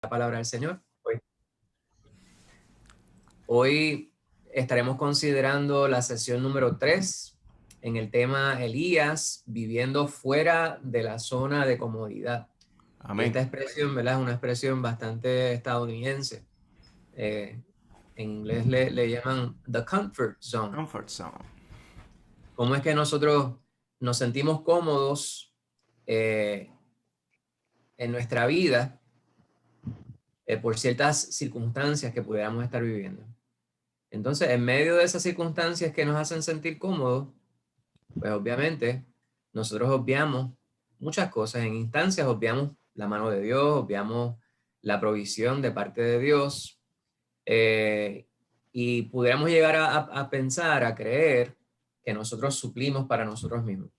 La palabra del Señor. Hoy estaremos considerando la sesión número 3 en el tema Elías viviendo fuera de la zona de comodidad. Y esta Amén. expresión, ¿verdad? Es una expresión bastante estadounidense. En inglés le llaman the comfort zone. Comfort zone. ¿Cómo es que nosotros nos sentimos cómodos en nuestra vida por ciertas circunstancias que pudiéramos estar viviendo? Entonces, en medio de esas circunstancias que nos hacen sentir cómodos, pues obviamente nosotros obviamos muchas cosas. En instancias obviamos la mano de Dios, obviamos la provisión de parte de Dios, y pudiéramos llegar a pensar, a creer que nosotros suplimos para nosotros mismos.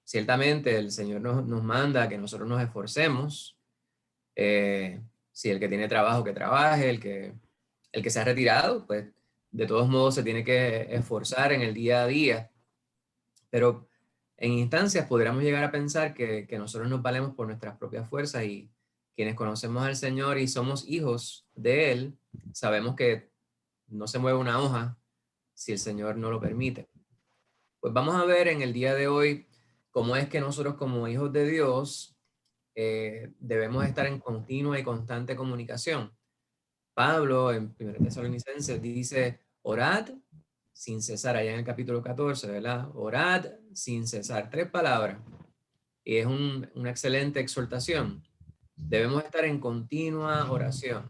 Ciertamente el Señor nos manda a que nosotros nos esforcemos. Si el que tiene trabajo, que trabaje, el que se ha retirado, pues de todos modos se tiene que esforzar en el día a día. Pero en instancias podríamos llegar a pensar que nosotros nos valemos por nuestras propias fuerzas, y quienes conocemos al Señor y somos hijos de Él, sabemos que no se mueve una hoja si el Señor no lo permite. Pues vamos a ver en el día de hoy cómo es que nosotros como hijos de Dios debemos estar en continua y constante comunicación. Pablo en 1 Tesalonicenses dice, orad sin cesar, allá en el capítulo 14, ¿verdad? Orad sin cesar, 3 palabras. Y es una excelente exhortación. Debemos estar en continua oración.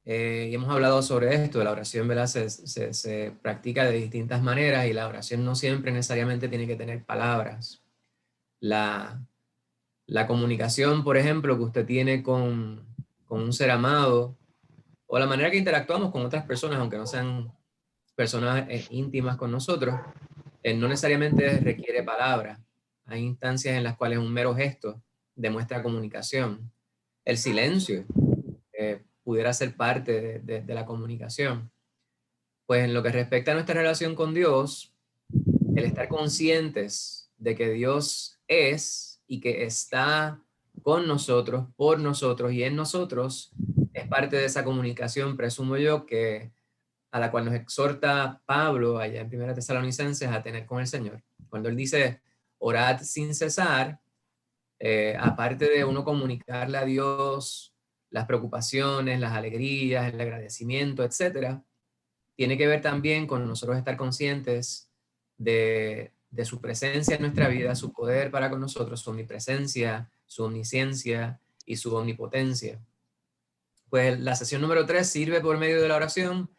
Y hemos hablado sobre esto, la oración, ¿verdad? Se practica de distintas maneras, y la oración no siempre necesariamente tiene que tener palabras. La comunicación, por ejemplo, que usted tiene con un ser amado, o la manera que interactuamos con otras personas, aunque no sean personas íntimas con nosotros, no necesariamente requiere palabras. Hay instancias en las cuales un mero gesto demuestra comunicación. El silencio pudiera ser parte de la comunicación. Pues en lo que respecta a nuestra relación con Dios, el estar conscientes de que Dios es y que está con nosotros, por nosotros y en nosotros, es parte de esa comunicación, presumo yo, que a la cual nos exhorta Pablo allá en 1 Tesalonicenses a tener con el Señor. Cuando él dice, orad sin cesar, aparte de uno comunicarle a Dios las preocupaciones, las alegrías, el agradecimiento, etcétera, tiene que ver también con nosotros estar conscientes de su presencia en nuestra vida, su poder para con nosotros, su omnipresencia, su omnisciencia y su omnipotencia. Pues la sesión número 3 sirve por medio de la oración.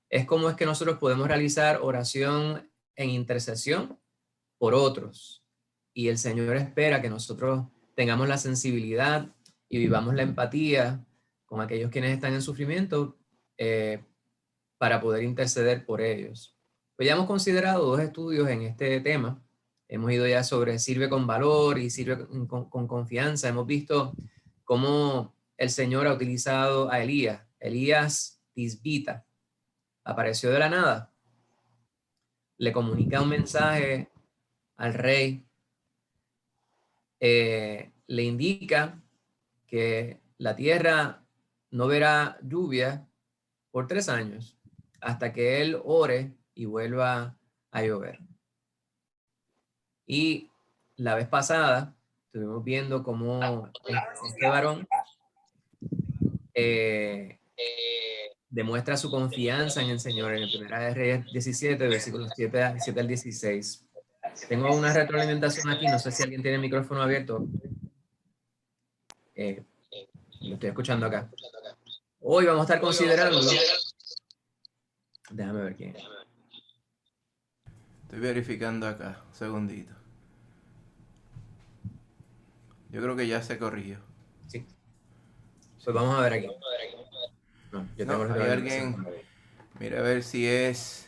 Es cómo es que nosotros podemos realizar oración en intercesión por otros. Y el Señor espera que nosotros tengamos la sensibilidad y vivamos la empatía con aquellos quienes están en sufrimiento, para poder interceder por ellos. Pues ya hemos considerado 2 estudios en este tema. Hemos ido ya sobre sirve con valor y sirve con confianza. Hemos visto cómo el Señor ha utilizado a Elías. Elías tisbita, apareció de la nada, le comunica un mensaje al rey, le indica que la tierra no verá lluvia por 3 años, hasta que él ore y vuelva a llover. Y la vez pasada estuvimos viendo cómo este varón eh, demuestra su confianza en el Señor en el Primera de Reyes 17, versículos 7 al 16. Tengo una retroalimentación aquí, no sé si alguien tiene el micrófono abierto. Lo estoy escuchando acá. Hoy vamos a estar considerando... Déjame ver quién. Estoy verificando acá, un segundito. Yo creo que ya se corrigió. Sí. Pues Sí. vamos a ver aquí. No, yo tengo No, la hay retroalimentación. alguien. Mira a ver si es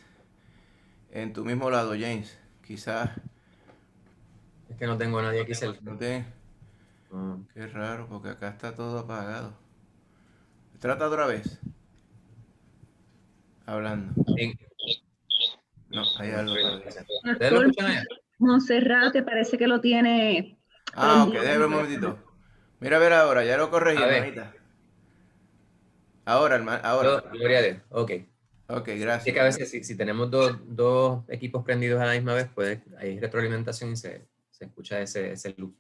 en tu mismo lado, James. Quizás. Es que no tengo a nadie aquí cerca. No te. No. Qué raro, porque acá está todo apagado. Trata otra vez. Hablando. Sí, No, hay algo todavía. ¿ustedes lo Pastor escuchan allá? Monserrate parece que lo tiene Ah, ok, prendido. déjame ver un momentito. Mira, a ver ahora, ya lo corregí, A ver, hermanita. Ahora, ahora. gloria a Dios. Ok. Ok, Es gracias. que a veces si tenemos dos equipos prendidos a la misma vez, hay retroalimentación y se escucha ese loop.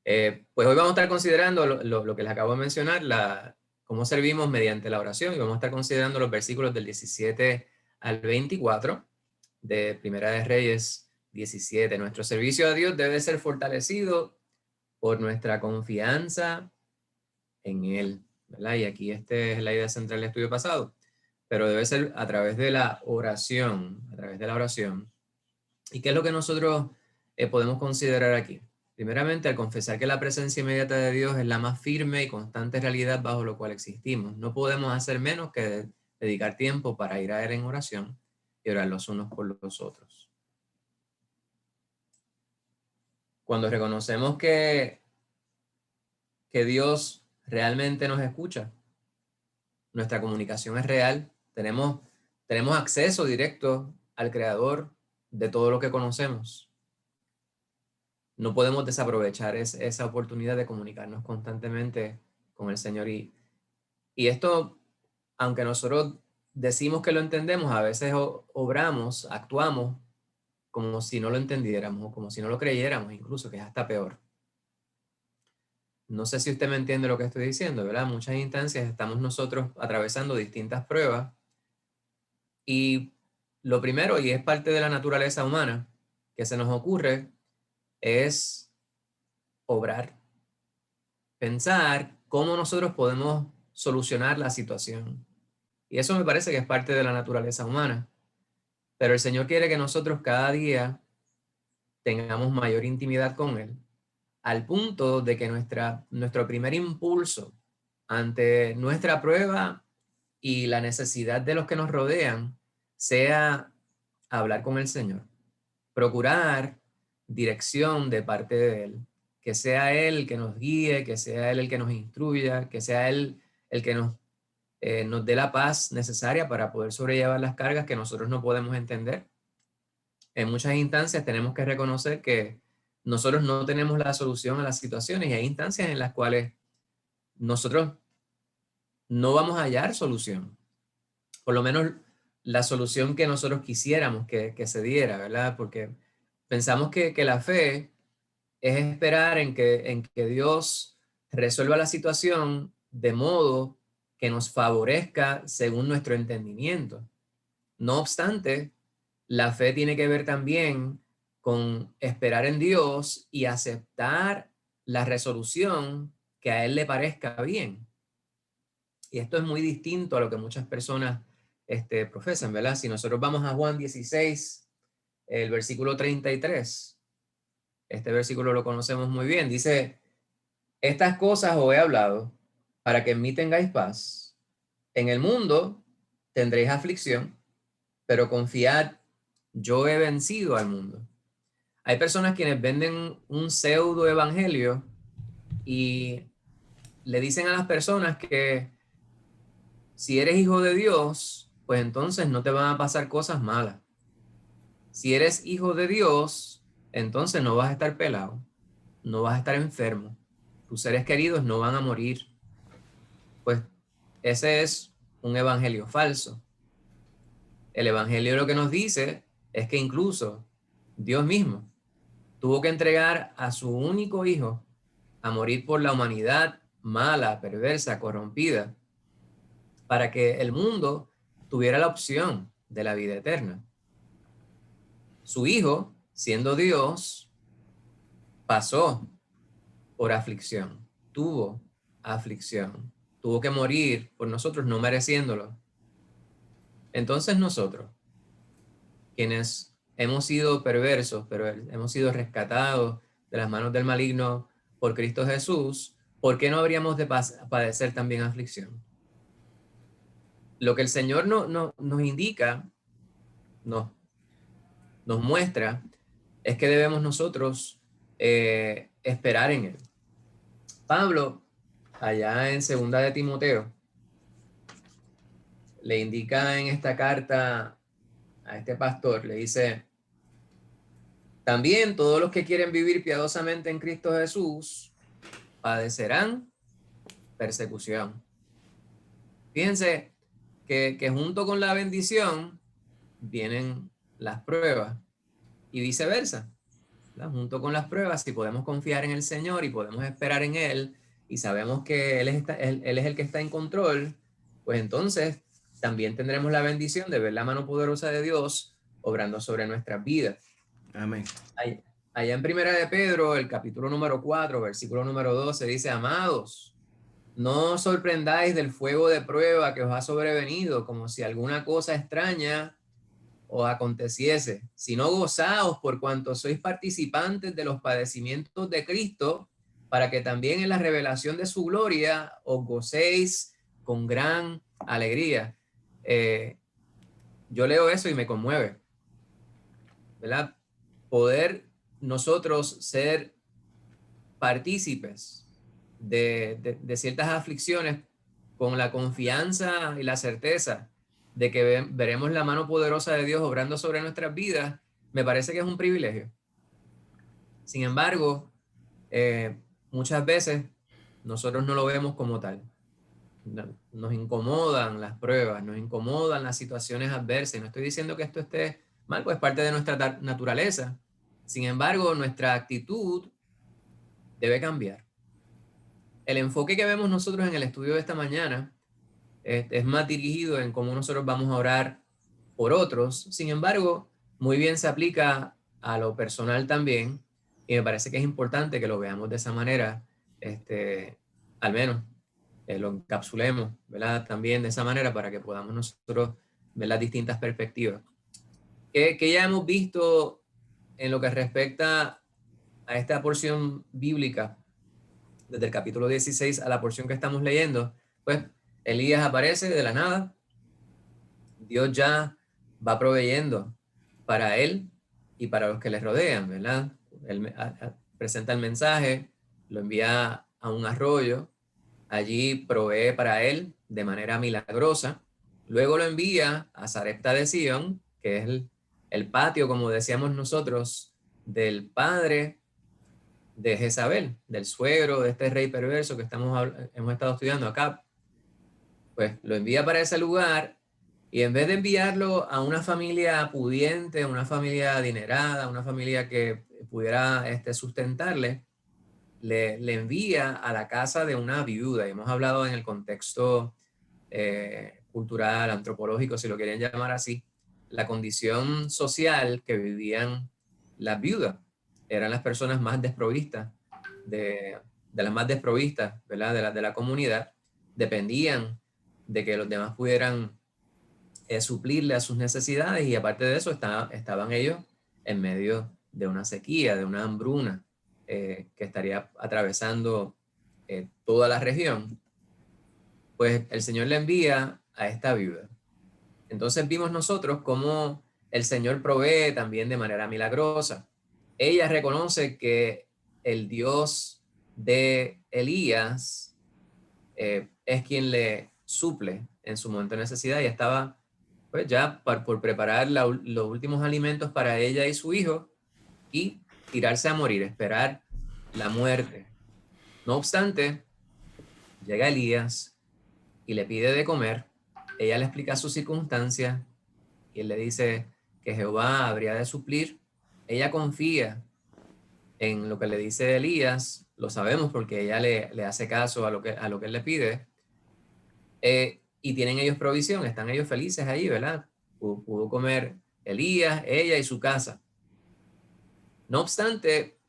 Pues hoy vamos a estar considerando lo que les acabo de mencionar, cómo servimos mediante la oración, y vamos a estar considerando los versículos del 17 al 24 de Primera de Reyes 17. Nuestro servicio a Dios debe ser fortalecido por nuestra confianza en Él, ¿verdad? Y aquí esta es la idea central del estudio pasado, pero debe ser a través de la oración, a través de la oración. ¿Y qué es lo que nosotros podemos considerar aquí? Primeramente, al confesar que la presencia inmediata de Dios es la más firme y constante realidad bajo lo cual existimos. No podemos hacer menos que dedicar tiempo para ir a Él en oración y orar los unos por los otros. Cuando reconocemos que Dios realmente nos escucha, nuestra comunicación es real, tenemos acceso directo al Creador de todo lo que conocemos. No podemos desaprovechar esa oportunidad de comunicarnos constantemente con el Señor. Y esto, aunque nosotros decimos que lo entendemos, a veces obramos, actuamos como si no lo entendiéramos o como si no lo creyéramos, incluso, que es hasta peor. No sé si usted me entiende lo que estoy diciendo, ¿verdad? En muchas instancias estamos nosotros atravesando distintas pruebas y lo primero, y es parte de la naturaleza humana, que se nos ocurre es obrar, pensar cómo nosotros podemos solucionar la situación. Y eso me parece que es parte de la naturaleza humana. Pero el Señor quiere que nosotros cada día tengamos mayor intimidad con Él, al punto de que nuestro primer impulso ante nuestra prueba y la necesidad de los que nos rodean sea hablar con el Señor, procurar dirección de parte de Él, que sea Él el que nos guíe, que sea Él el que nos instruya, que sea Él el que nos dé la paz necesaria para poder sobrellevar las cargas que nosotros no podemos entender. En muchas instancias tenemos que reconocer que nosotros no tenemos la solución a las situaciones y hay instancias en las cuales nosotros no vamos a hallar solución. Por lo menos la solución que nosotros quisiéramos que se diera, ¿verdad? Porque pensamos que la fe es esperar en que Dios resuelva la situación de modo que nos favorezca según nuestro entendimiento. No obstante, la fe tiene que ver también con esperar en Dios y aceptar la resolución que a Él le parezca bien. Y esto es muy distinto a lo que muchas personas profesan, ¿verdad? Si nosotros vamos a Juan 16, el versículo 33, este versículo lo conocemos muy bien, dice, estas cosas os he hablado para que en mí tengáis paz. En el mundo tendréis aflicción, pero confiad, yo he vencido al mundo. Hay personas quienes venden un pseudo evangelio y le dicen a las personas que si eres hijo de Dios, pues entonces no te van a pasar cosas malas. Si eres hijo de Dios, entonces no vas a estar pelado, no vas a estar enfermo, tus seres queridos no van a morir. Pues ese es un evangelio falso. El evangelio lo que nos dice es que incluso Dios mismo tuvo que entregar a su único hijo a morir por la humanidad mala, perversa, corrompida, para que el mundo tuviera la opción de la vida eterna. Su hijo, siendo Dios, pasó por aflicción, tuvo que morir por nosotros no mereciéndolo. Entonces nosotros, quienes hemos sido perversos, pero hemos sido rescatados de las manos del maligno por Cristo Jesús, ¿por qué no habríamos de padecer también aflicción? Lo que el Señor nos indica, nos, nos muestra, es que debemos nosotros esperar en Él. Pablo, allá en Segunda de Timoteo, le indica en esta carta a este pastor, le dice, también todos los que quieren vivir piadosamente en Cristo Jesús padecerán persecución. Fíjense que junto con la bendición vienen las pruebas y viceversa, ¿verdad? Junto con las pruebas, si podemos confiar en el Señor y podemos esperar en Él y sabemos que Él es el que está en control, pues entonces también tendremos la bendición de ver la mano poderosa de Dios obrando sobre nuestras vidas. Amén. Allá en Primera de Pedro, el capítulo número 4, versículo número 12, dice: amados, no os sorprendáis del fuego de prueba que os ha sobrevenido, como si alguna cosa extraña os aconteciese, sino gozaos por cuanto sois participantes de los padecimientos de Cristo, para que también en la revelación de su gloria os gocéis con gran alegría. Yo leo eso y me conmueve, ¿verdad? Poder nosotros ser partícipes de ciertas aflicciones con la confianza y la certeza de que veremos la mano poderosa de Dios obrando sobre nuestras vidas, me parece que es un privilegio. Sin embargo, muchas veces nosotros no lo vemos como tal. Nos incomodan las pruebas, nos incomodan las situaciones adversas. No estoy diciendo que esto esté mal, pues es parte de nuestra naturaleza. Sin embargo, nuestra actitud debe cambiar. El enfoque que vemos nosotros en el estudio de esta mañana es más dirigido en cómo nosotros vamos a orar por otros. Sin embargo, muy bien se aplica a lo personal también, y me parece que es importante que lo veamos de esa manera, al menos lo encapsulemos, ¿verdad? También de esa manera para que podamos nosotros ver las distintas perspectivas. Que ya hemos visto en lo que respecta a esta porción bíblica, desde el capítulo 16 a la porción que estamos leyendo, pues Elías aparece de la nada, Dios ya va proveyendo para él y para los que le rodean, ¿verdad? Él presenta el mensaje, lo envía a un arroyo, allí provee para él de manera milagrosa, luego lo envía a Sarepta de Sidón, que es el patio, como decíamos nosotros, del padre de Jezabel, del suegro de este rey perverso que hemos estado estudiando acá. Pues lo envía para ese lugar y en vez de enviarlo a una familia pudiente, una familia adinerada, una familia que pudiera sustentarle, le envía a la casa de una viuda. Y hemos hablado en el contexto cultural, antropológico, si lo quieren llamar así, la condición social que vivían las viudas. Eran las personas más desprovistas, de las más desprovistas, ¿verdad? De la comunidad. Dependían de que los demás pudieran suplirle a sus necesidades, y aparte de eso estaban ellos en medio de una sequía, de una hambruna que estaría atravesando toda la región. Pues el Señor le envía a esta viuda. Entonces vimos nosotros cómo el Señor provee también de manera milagrosa. Ella reconoce que el Dios de Elías es quien le suple en su momento de necesidad, y estaba pues ya por preparar los últimos alimentos para ella y su hijo y tirarse a morir, esperar la muerte. No obstante, llega Elías y le pide de comer. Ella le explica sus circunstancias y él le dice que Jehová habría de suplir. Ella confía en lo que le dice Elías, lo sabemos porque ella le hace caso a lo que él le pide. Y tienen ellos provisión, están ellos felices ahí, ¿verdad? Pudo comer Elías, ella y su casa. No obstante,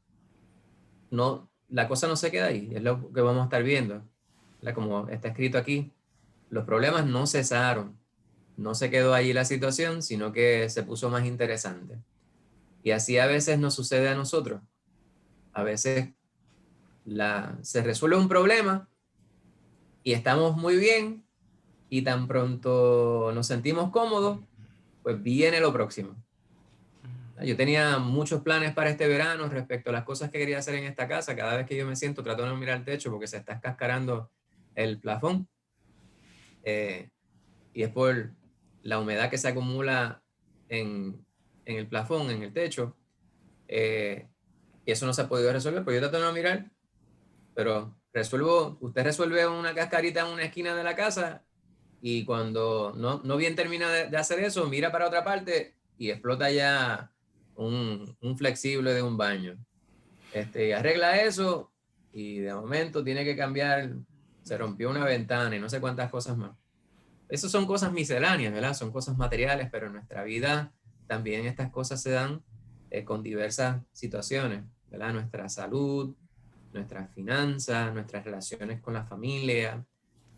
la cosa no se queda ahí, es lo que vamos a estar viendo, ¿verdad? Como está escrito aquí, los problemas no cesaron, no se quedó allí la situación, sino que se puso más interesante. Y así a veces nos sucede a nosotros. A veces se resuelve un problema y estamos muy bien, y tan pronto nos sentimos cómodos, pues viene lo próximo. Yo tenía muchos planes para este verano respecto a las cosas que quería hacer en esta casa. Cada vez que yo me siento, trato de no mirar el techo porque se está escascarando el plafón. Y es por la humedad que se acumula en el plafón, en el techo. Y eso no se ha podido resolver, pues yo trato de no mirar, pero usted resuelve una cascarita en una esquina de la casa y cuando no bien termina de hacer eso, mira para otra parte y explota ya un flexible de un baño. Y arregla eso y de momento tiene que cambiar, se rompió una ventana y no sé cuántas cosas más. Esas son cosas misceláneas, ¿verdad? Son cosas materiales, pero en nuestra vida también estas cosas se dan con diversas situaciones, ¿verdad? Nuestra salud, nuestras finanzas, nuestras relaciones con la familia,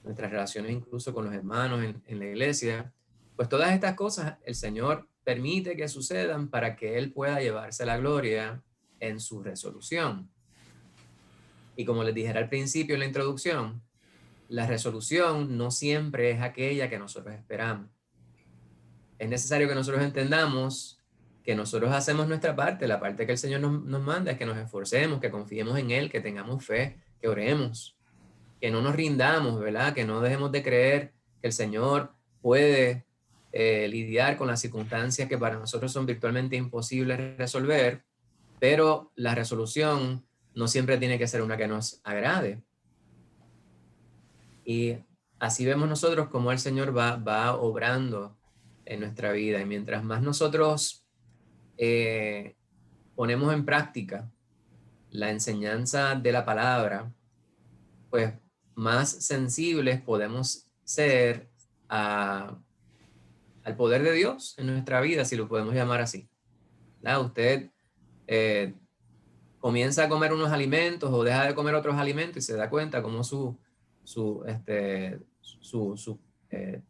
nuestras relaciones incluso con los hermanos en la iglesia. Pues todas estas cosas el Señor permite que sucedan para que Él pueda llevarse la gloria en su resolución. Y como les dije al principio en la introducción, la resolución no siempre es aquella que nosotros esperamos. Es necesario que nosotros entendamos que nosotros hacemos nuestra parte, la parte que el Señor nos manda es que nos esforcemos, que confiemos en Él, que tengamos fe, que oremos, que no nos rindamos, ¿verdad? Que no dejemos de creer que el Señor puede lidiar con las circunstancias que para nosotros son virtualmente imposibles resolver, pero la resolución no siempre tiene que ser una que nos agrade. Y así vemos nosotros cómo el Señor va obrando en nuestra vida. Y mientras más nosotros ponemos en práctica la enseñanza de la palabra, pues más sensibles podemos ser al poder de Dios en nuestra vida, si lo podemos llamar así. ¿Verdad? Usted eh, comienza a comer unos alimentos o deja de comer otros alimentos y se da cuenta cómo su, su, su, eh,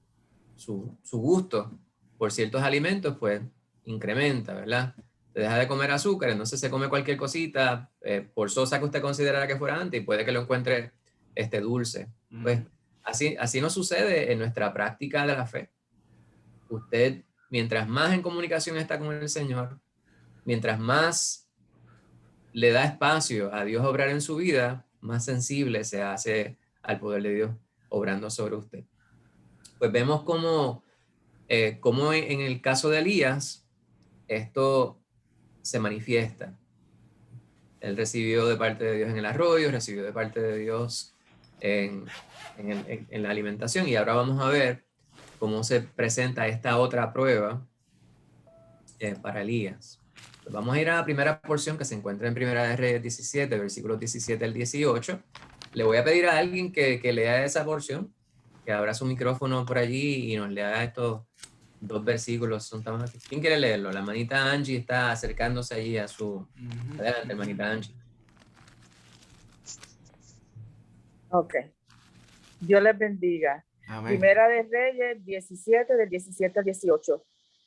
su gusto por ciertos alimentos, pues incrementa, ¿verdad? Se deja de comer azúcar, entonces se come cualquier cosita por sosa que usted considerara que fuera antes y puede que lo encuentre dulce. Pues así nos sucede en nuestra práctica de la fe. Usted, mientras más en comunicación está con el Señor, mientras más le da espacio a Dios obrar en su vida, más sensible se hace al poder de Dios obrando sobre usted. Pues vemos cómo en el caso de Elías, esto se manifiesta. Él recibió de parte de Dios en el arroyo, recibió de parte de Dios en la alimentación, y ahora vamos a ver cómo se presenta esta otra prueba para Elías. Pues vamos a ir a la primera porción que se encuentra en Primera de Reyes 17, versículos 17 al 18. Le voy a pedir a alguien que lea esa porción, que abra su micrófono por allí y nos lea estos dos versículos. ¿Quién quiere leerlo? La hermanita Angie está acercándose allí a su... Adelante, hermanita Angie. Ok. Dios les bendiga. Amén. Primera de Reyes 17, del 17 al 18.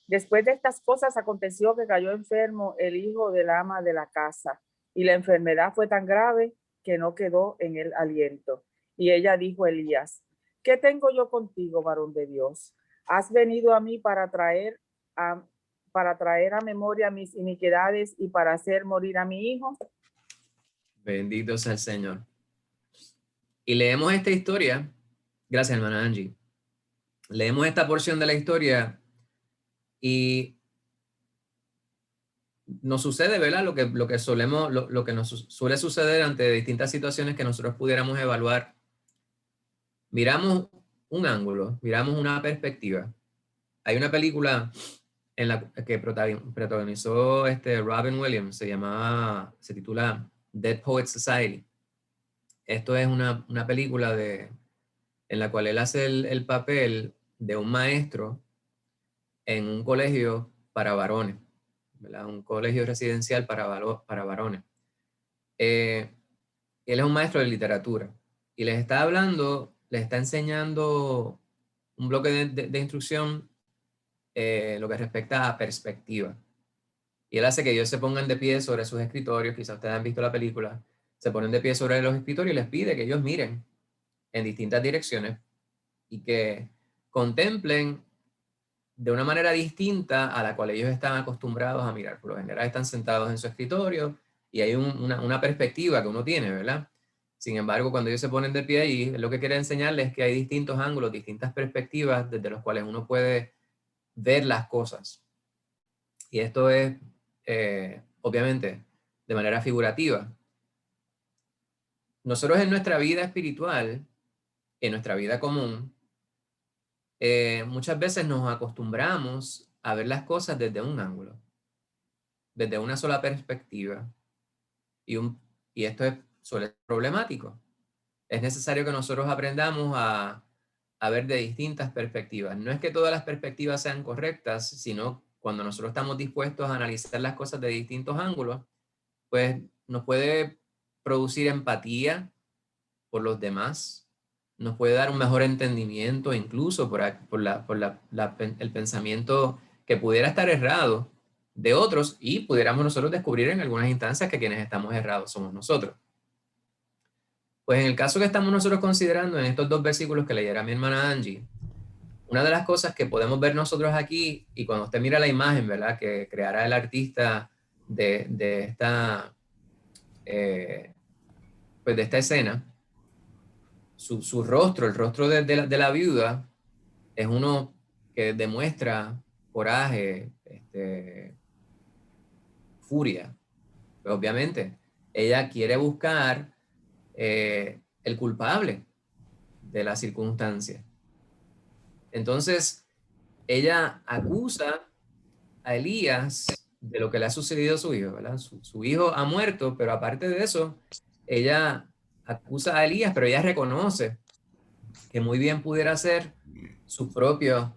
Después de estas cosas aconteció que cayó enfermo el hijo del ama de la casa, y la enfermedad fue tan grave que no quedó en él aliento. Y ella dijo a Elías: ¿qué tengo yo contigo, varón de Dios? ¿Has venido a mí para traer a memoria mis iniquidades y para hacer morir a mi hijo? Bendito sea el Señor. Y leemos esta historia. Gracias, hermana Angie. Leemos esta porción de la historia y nos sucede, ¿verdad? Lo que nos suele suceder ante distintas situaciones que nosotros pudiéramos evaluar. Miramos un ángulo, miramos una perspectiva. Hay una película en la que protagonizó Robin Williams, se titula Dead Poets Society. Esto es una película en la cual él hace el papel de un maestro en un colegio para varones, ¿verdad? Un colegio residencial para varones. Él es un maestro de literatura y les está enseñando un bloque de instrucción lo que respecta a perspectiva. Y él hace que ellos se pongan de pie sobre sus escritorios, quizás ustedes han visto la película, se ponen de pie sobre los escritorios y les pide que ellos miren en distintas direcciones y que contemplen de una manera distinta a la cual ellos están acostumbrados a mirar. Por lo general están sentados en su escritorio y hay una perspectiva que uno tiene, ¿verdad? Sin embargo, cuando ellos se ponen de pie ahí, lo que quiere enseñarles es que hay distintos ángulos, distintas perspectivas desde los cuales uno puede ver las cosas. Y esto es, obviamente, de manera figurativa. nosotros en nuestra vida espiritual, en nuestra vida común, muchas veces nos acostumbramos a ver las cosas desde un ángulo, desde una sola perspectiva. Y esto suele ser problemático. Es necesario que nosotros aprendamos a ver de distintas perspectivas. No es que todas las perspectivas sean correctas, sino cuando nosotros estamos dispuestos a analizar las cosas de distintos ángulos, pues nos puede producir empatía por los demás, nos puede dar un mejor entendimiento incluso el pensamiento que pudiera estar errado de otros y pudiéramos nosotros descubrir en algunas instancias que quienes estamos errados somos nosotros. Pues en el caso que estamos nosotros considerando en estos dos versículos que leyera mi hermana Angie, una de las cosas que podemos ver nosotros aquí, y cuando usted mira la imagen, ¿verdad?, que creará el artista de esta, pues de esta escena, su rostro, el rostro de la viuda, es uno que demuestra coraje, furia. Pues obviamente, ella quiere buscar el culpable de la circunstancia. Entonces, ella acusa a Elías de lo que le ha sucedido a su hijo, ¿verdad? Su hijo ha muerto, pero aparte de eso, ella acusa a Elías, pero ella reconoce que muy bien pudiera ser sus propios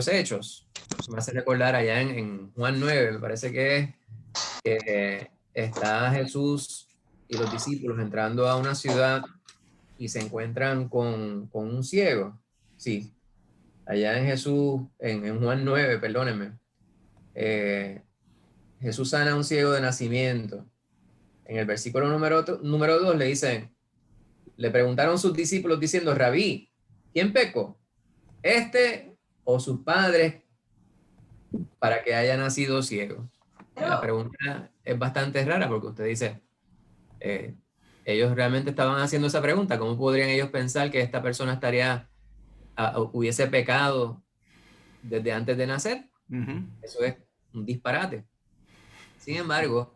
hechos. Me hace recordar allá en Juan 9, me parece que es que está Jesús y los discípulos entrando a una ciudad y se encuentran con un ciego. Sí, allá en Jesús, en Juan 9, perdónenme, Jesús sana a un ciego de nacimiento. En el versículo número 2 le dicen, le preguntaron sus discípulos diciendo, Rabí, ¿quién pecó? ¿Este o sus padres para que haya nacido ciego? La pregunta es bastante rara porque usted dice, ellos realmente estaban haciendo esa pregunta. ¿Cómo podrían ellos pensar que esta persona hubiese pecado desde antes de nacer? Eso es un disparate. Sin embargo,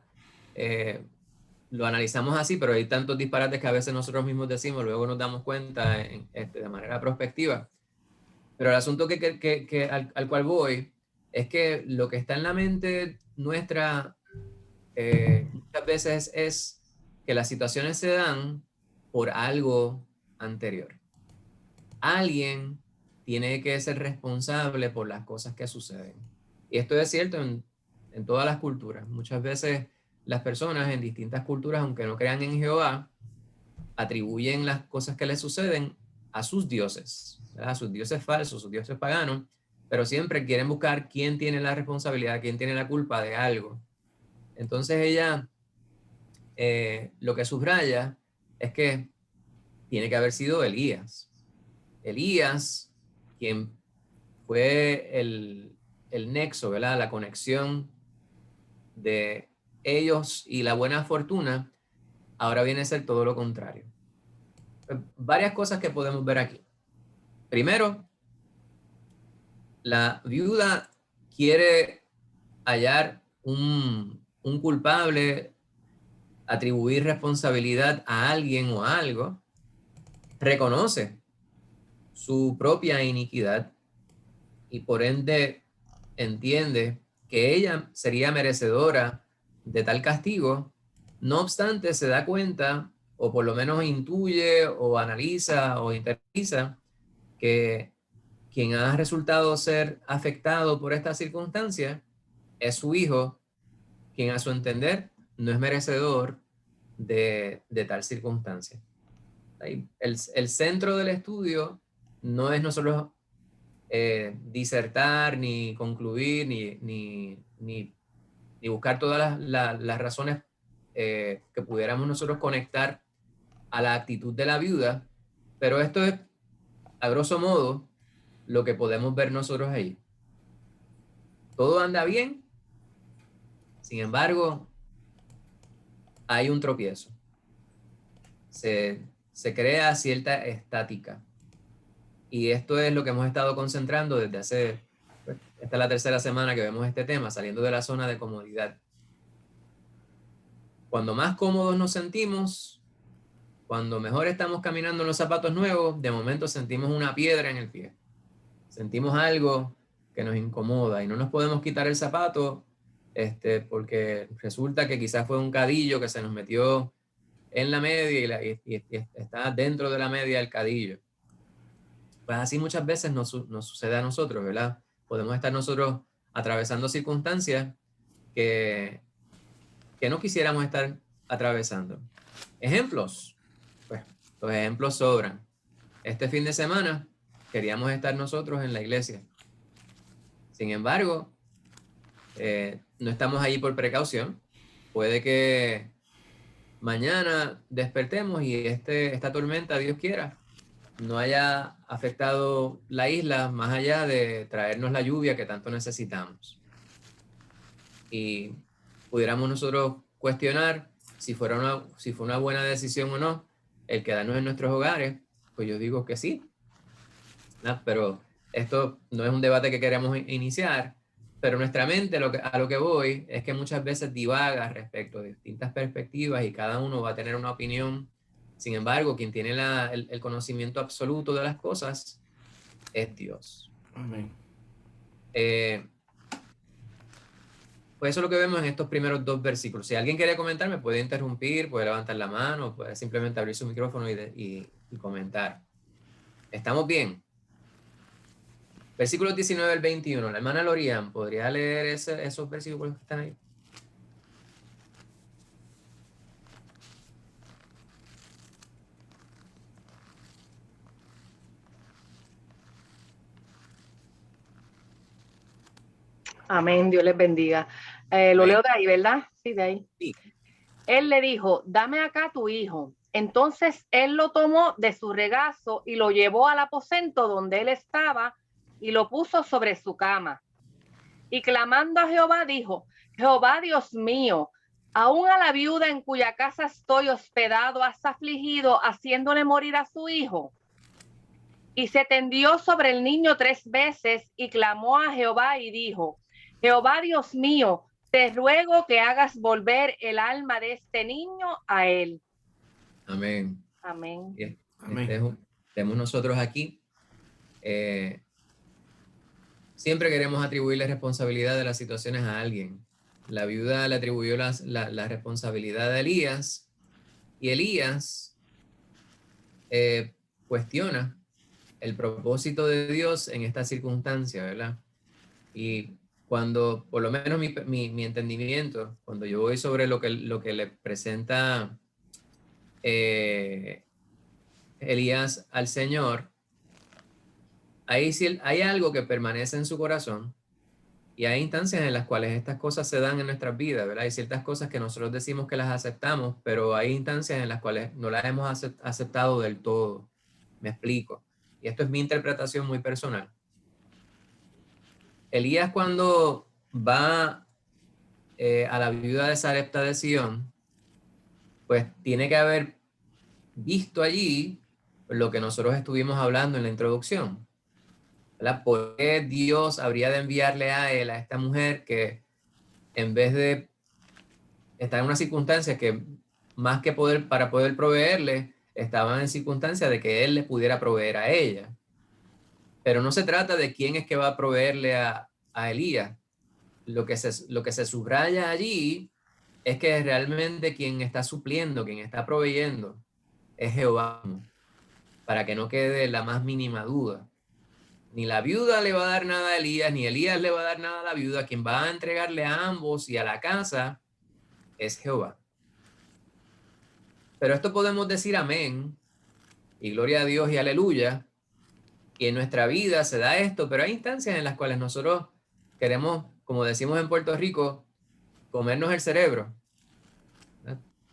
lo analizamos así, pero hay tantos disparates que a veces nosotros mismos decimos, luego nos damos cuenta de manera prospectiva. Pero el asunto al cual voy es que lo que está en la mente nuestra muchas veces es que las situaciones se dan por algo anterior. Alguien tiene que ser responsable por las cosas que suceden. Y esto es cierto en todas las culturas. Muchas veces las personas en distintas culturas, aunque no crean en Jehová, atribuyen las cosas que les suceden a sus dioses, ¿verdad? A sus dioses falsos, sus dioses paganos, pero siempre quieren buscar quién tiene la responsabilidad, quién tiene la culpa de algo. Entonces ella lo que subraya es que tiene que haber sido Elías. Elías, quien fue el nexo, ¿verdad? La conexión de ellos y la buena fortuna, ahora viene a ser todo lo contrario. Varias cosas que podemos ver aquí. Primero, la viuda quiere hallar un culpable, atribuir responsabilidad a alguien o a algo, reconoce su propia iniquidad y por ende entiende que ella sería merecedora de tal castigo. No obstante, se da cuenta, o por lo menos intuye, o analiza, o internaliza, que quien ha resultado ser afectado por esta circunstancia es su hijo, quien a su entender no es merecedor de tal circunstancia. El centro del estudio no es nosotros disertar, ni concluir, ni buscar todas las razones que pudiéramos nosotros conectar a la actitud de la viuda, pero esto es, a grosso modo, lo que podemos ver nosotros ahí. Todo anda bien, sin embargo, hay un tropiezo. Se crea cierta estática. Y esto es lo que hemos estado concentrando desde hace, esta es la tercera semana que vemos este tema, saliendo de la zona de comodidad. Cuando más cómodos nos sentimos, cuando mejor estamos caminando en los zapatos nuevos, de momento sentimos una piedra en el pie. Sentimos algo que nos incomoda y no nos podemos quitar el zapato porque resulta que quizás fue un cadillo que se nos metió en la media y está dentro de la media del cadillo. Pues así muchas veces nos sucede a nosotros, ¿verdad? Podemos estar nosotros atravesando circunstancias que no quisiéramos estar atravesando. Ejemplos. Pues los ejemplos sobran. Este fin de semana queríamos estar nosotros en la iglesia. Sin embargo, no estamos allí por precaución. Puede que mañana despertemos y esta tormenta, Dios quiera, no haya afectado la isla más allá de traernos la lluvia que tanto necesitamos. Y pudiéramos nosotros cuestionar si fue una buena decisión o no el quedarnos en nuestros hogares. Pues yo digo que sí, ¿no? Pero esto no es un debate que queremos iniciar, pero nuestra mente a lo que voy es que muchas veces divaga respecto de distintas perspectivas y cada uno va a tener una opinión. Sin embargo, quien tiene el conocimiento absoluto de las cosas es Dios. Amén. Pues eso es lo que vemos en estos primeros 2 versículos. Si alguien quiere comentar, me puede interrumpir, puede levantar la mano, puede simplemente abrir su micrófono y comentar. ¿Estamos bien? Versículos 19 al 21. La hermana Lorian, ¿podría leer esos versículos que están ahí? Amén, Dios les bendiga. Lo leo de ahí, ¿verdad? Sí, de ahí. Sí. Él le dijo, dame acá tu hijo. Entonces él lo tomó de su regazo y lo llevó al aposento donde él estaba y lo puso sobre su cama. Y clamando a Jehová dijo, Jehová Dios mío, aún a la viuda en cuya casa estoy hospedado has afligido, haciéndole morir a su hijo. Y se tendió sobre el niño 3 veces y clamó a Jehová y dijo, Jehová Dios mío, te ruego que hagas volver el alma de este niño a él. Amén. Amén. Bien. Amén. Tenemos nosotros aquí. Siempre queremos atribuirle responsabilidad de las situaciones a alguien. La viuda le atribuyó la responsabilidad a Elías y Elías cuestiona el propósito de Dios en esta circunstancia, ¿verdad? Y cuando, por lo menos mi entendimiento, cuando yo voy sobre lo que le presenta Elías al Señor, ahí sí hay algo que permanece en su corazón y hay instancias en las cuales estas cosas se dan en nuestras vidas, ¿verdad? Hay ciertas cosas que nosotros decimos que las aceptamos, pero hay instancias en las cuales no las hemos aceptado del todo. Me explico. Y esto es mi interpretación muy personal. Elías cuando va a la viuda de Sarepta de Sidón, pues tiene que haber visto allí lo que nosotros estuvimos hablando en la introducción, ¿verdad? ¿Por qué Dios habría de enviarle a él, a esta mujer, que en vez de estar en una circunstancia que más que para poder proveerle, estaban en circunstancia de que él le pudiera proveer a ella? Pero no se trata de quién es que va a proveerle a Elías. Lo que se subraya allí es que realmente quien está supliendo, quien está proveyendo, es Jehová, para que no quede la más mínima duda. Ni la viuda le va a dar nada a Elías, ni Elías le va a dar nada a la viuda. Quien va a entregarle a ambos y a la casa es Jehová. Pero esto podemos decir amén, y gloria a Dios y aleluya, y en nuestra vida se da esto, pero hay instancias en las cuales nosotros queremos, como decimos en Puerto Rico, comernos el cerebro.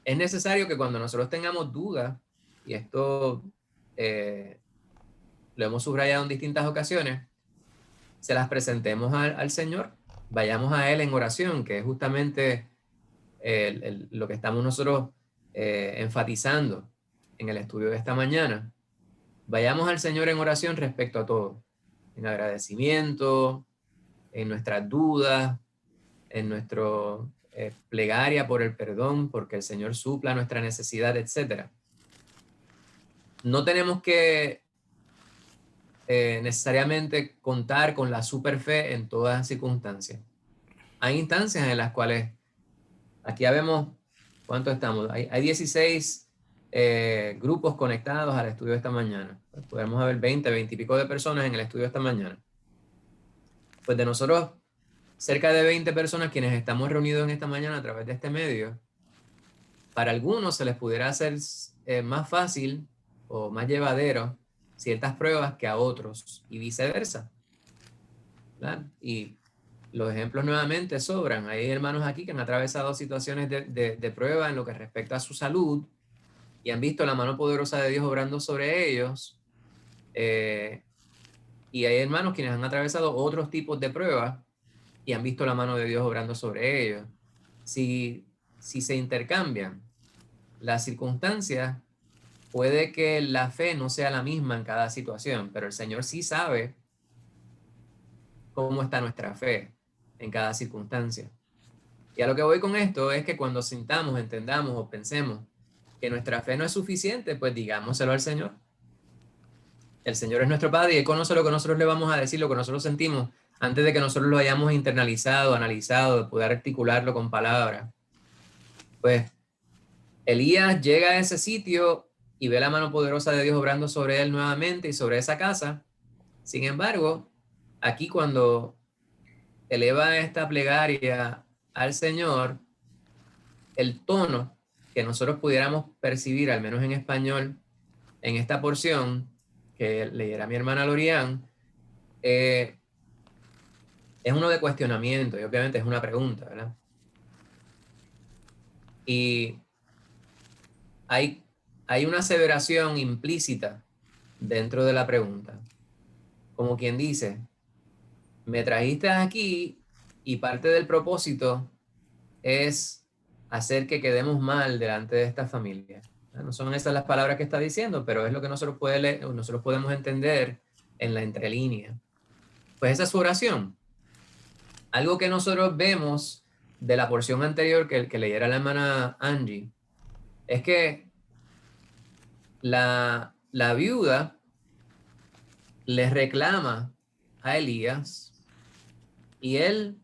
Es necesario que cuando nosotros tengamos dudas, y esto lo hemos subrayado en distintas ocasiones, se las presentemos al Señor, vayamos a Él en oración, que es justamente lo que estamos nosotros enfatizando en el estudio de esta mañana. Vayamos al Señor en oración respecto a todo, en agradecimiento, en nuestras dudas, en nuestro plegaria por el perdón, porque el Señor supla nuestra necesidad, etc. No tenemos que necesariamente contar con la super fe en todas circunstancias. Hay instancias en las cuales, aquí ya vemos cuánto estamos, hay 16 grupos conectados al estudio esta mañana. Podemos haber 20 y pico de personas en el estudio esta mañana. Pues de nosotros, cerca de 20 personas quienes estamos reunidos en esta mañana a través de este medio, para algunos se les pudiera hacer más fácil o más llevadero ciertas pruebas que a otros y viceversa, ¿verdad? Y los ejemplos nuevamente sobran. Hay hermanos aquí que han atravesado situaciones de prueba en lo que respecta a su salud y han visto la mano poderosa de Dios obrando sobre ellos. Y hay hermanos quienes han atravesado otros tipos de pruebas y han visto la mano de Dios obrando sobre ellos. Si se intercambian las circunstancias, puede que la fe no sea la misma en cada situación, pero el Señor sí sabe cómo está nuestra fe en cada circunstancia. Y a lo que voy con esto es que cuando sintamos, entendamos o pensemos que nuestra fe no es suficiente, pues digámoselo al Señor. El Señor es nuestro Padre y Él conoce lo que nosotros le vamos a decir, lo que nosotros sentimos, antes de que nosotros lo hayamos internalizado, analizado, de poder articularlo con palabras. Pues Elías llega a ese sitio y ve la mano poderosa de Dios obrando sobre él nuevamente y sobre esa casa. Sin embargo, aquí cuando eleva esta plegaria al Señor, el tono que nosotros pudiéramos percibir, al menos en español, en esta porción que leyera mi hermana Lorian, es uno de cuestionamiento y obviamente es una pregunta, ¿verdad? Y hay una aseveración implícita dentro de la pregunta, como quien dice, me trajiste aquí y parte del propósito es hacer que quedemos mal delante de esta familia. No son esas las palabras que está diciendo, pero es lo que nosotros podemos entender en la entrelínea. Pues esa es su oración. Algo que nosotros vemos de la porción anterior que leyera la hermana Angie, es que la viuda le reclama a Elías y él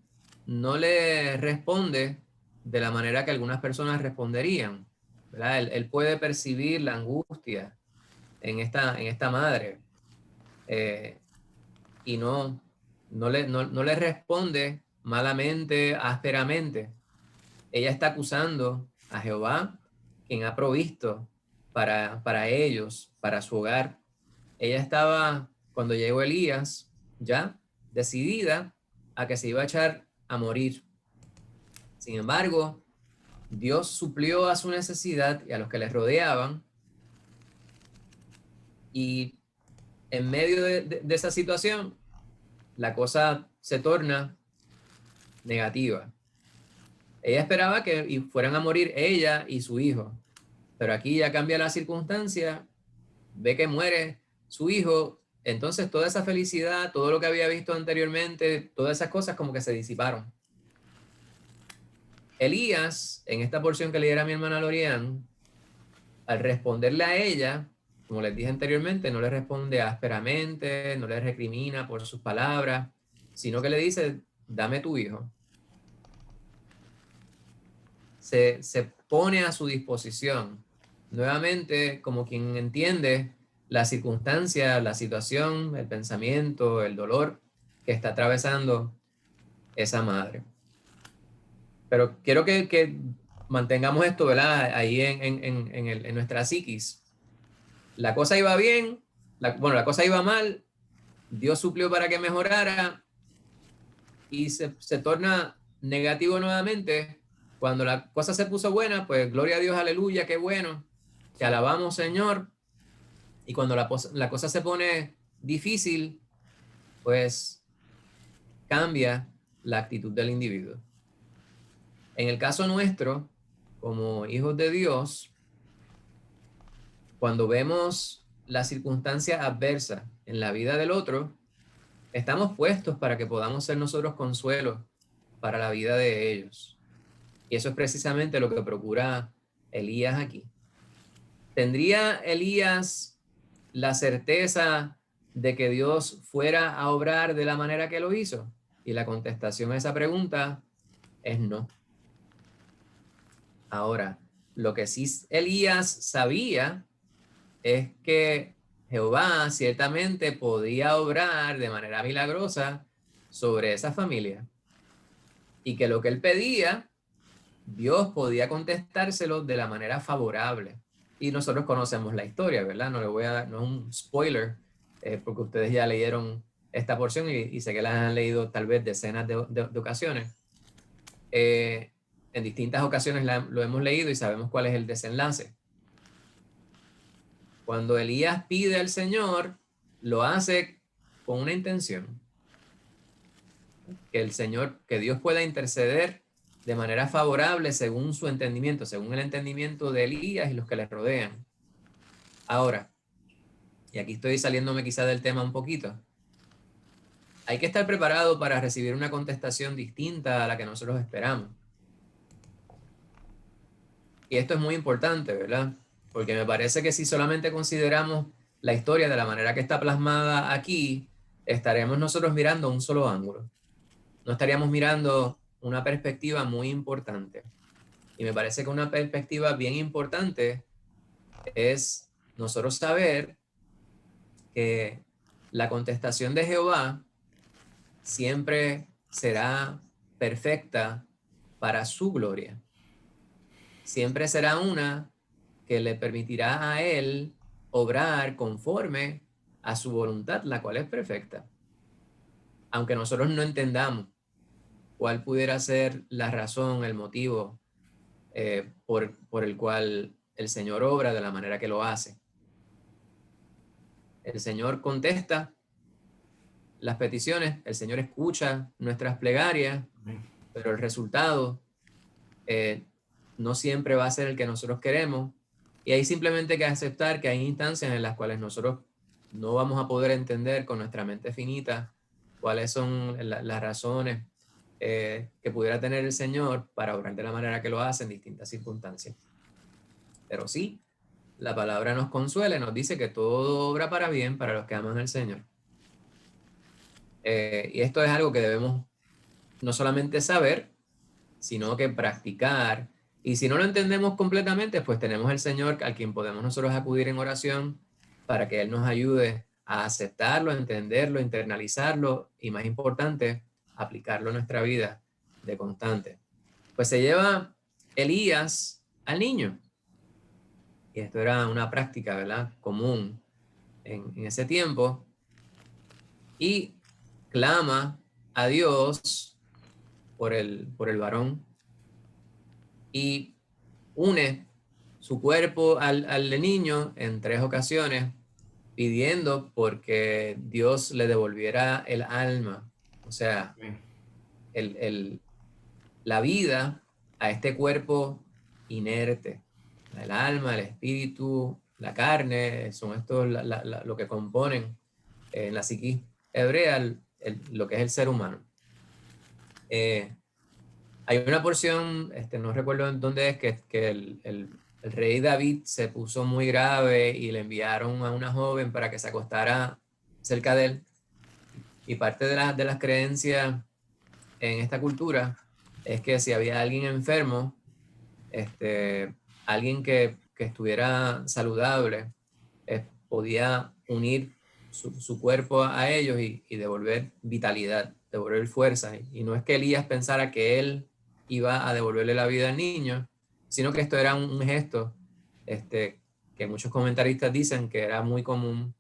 no le responde de la manera que algunas personas responderían, ¿verdad? Él puede percibir la angustia en esta madre y no le responde malamente, ásperamente. Ella está acusando a Jehová, quien ha provisto para ellos, para su hogar. Ella estaba, cuando llegó Elías, ya decidida a que se iba a echar a morir. Sin embargo, Dios suplió a su necesidad y a los que les rodeaban, y en medio de esa situación, la cosa se torna negativa. Ella esperaba que fueran a morir ella y su hijo, pero aquí ya cambia la circunstancia, ve que muere su hijo, entonces toda esa felicidad, todo lo que había visto anteriormente, todas esas cosas como que se disiparon. Elías, en esta porción que leyera mi hermana Lorian, al responderle a ella, como les dije anteriormente, no le responde ásperamente, no le recrimina por sus palabras, sino que le dice, dame tu hijo. Se pone a su disposición, nuevamente como quien entiende la circunstancia, la situación, el pensamiento, el dolor que está atravesando esa madre. Pero quiero que mantengamos esto, ¿verdad? Ahí en nuestra psiquis. La cosa iba bien, la cosa iba mal, Dios suplió para que mejorara y se torna negativo nuevamente. Cuando la cosa se puso buena, pues gloria a Dios, aleluya, qué bueno, te alabamos, Señor. Y cuando la cosa se pone difícil, pues cambia la actitud del individuo. En el caso nuestro, como hijos de Dios, cuando vemos la circunstancia adversa en la vida del otro, estamos puestos para que podamos ser nosotros consuelo para la vida de ellos. Y eso es precisamente lo que procura Elías aquí. ¿Tendría Elías la certeza de que Dios fuera a obrar de la manera que lo hizo? Y la contestación a esa pregunta es no. Ahora, lo que sí Elías sabía es que Jehová ciertamente podía obrar de manera milagrosa sobre esa familia y que lo que él pedía, Dios podía contestárselo de la manera favorable. Y nosotros conocemos la historia, ¿verdad? No le voy a dar, no es un spoiler, porque ustedes ya leyeron esta porción y sé que la han leído tal vez decenas de ocasiones. En distintas ocasiones lo hemos leído y sabemos cuál es el desenlace. Cuando Elías pide al Señor, lo hace con una intención. Que el Señor, que Dios pueda interceder de manera favorable según su entendimiento, según el entendimiento de Elías y los que le rodean. Ahora, y aquí estoy saliéndome quizá del tema un poquito, hay que estar preparado para recibir una contestación distinta a la que nosotros esperamos. Y esto es muy importante, ¿verdad? Porque me parece que si solamente consideramos la historia de la manera que está plasmada aquí, estaremos nosotros mirando un solo ángulo. No estaríamos mirando una perspectiva muy importante. Y me parece que una perspectiva bien importante es nosotros saber que la contestación de Jehová siempre será perfecta para su gloria. Siempre será una que le permitirá a él obrar conforme a su voluntad, la cual es perfecta. Aunque nosotros no entendamos cuál pudiera ser la razón, el motivo por el cual el Señor obra de la manera que lo hace. El Señor contesta las peticiones, el Señor escucha nuestras plegarias, pero el resultado no siempre va a ser el que nosotros queremos. Y hay simplemente que aceptar que hay instancias en las cuales nosotros no vamos a poder entender con nuestra mente finita cuáles son las razones que pudiera tener el Señor para obrar de la manera que lo hace en distintas circunstancias. Pero sí, la palabra nos consuela y nos dice que todo obra para bien para los que aman al Señor. Y esto es algo que debemos no solamente saber, sino que practicar. Y si no lo entendemos completamente, pues tenemos el Señor al quien podemos nosotros acudir en oración para que Él nos ayude a aceptarlo, entenderlo, internalizarlo y, más importante, aplicarlo en nuestra vida de constante. Pues se lleva Elías al niño. Y esto era una práctica, ¿verdad?, común en ese tiempo. Y clama a Dios por el varón y une su cuerpo al niño en 3 ocasiones, pidiendo porque Dios le devolviera el alma, o sea, la vida a este cuerpo inerte. El alma, el espíritu, la carne, son estos lo que componen en la psiquis hebrea lo que es el ser humano. Hay una porción, no recuerdo en dónde es, que el rey David se puso muy grave y le enviaron a una joven para que se acostara cerca de él. Y parte de las creencias en esta cultura es que si había alguien enfermo, alguien que estuviera saludable, podía unir su cuerpo a ellos y devolver vitalidad, devolver fuerza. Y no es que Elías pensara que él iba a devolverle la vida al niño, sino que esto era un gesto que muchos comentaristas dicen que era muy común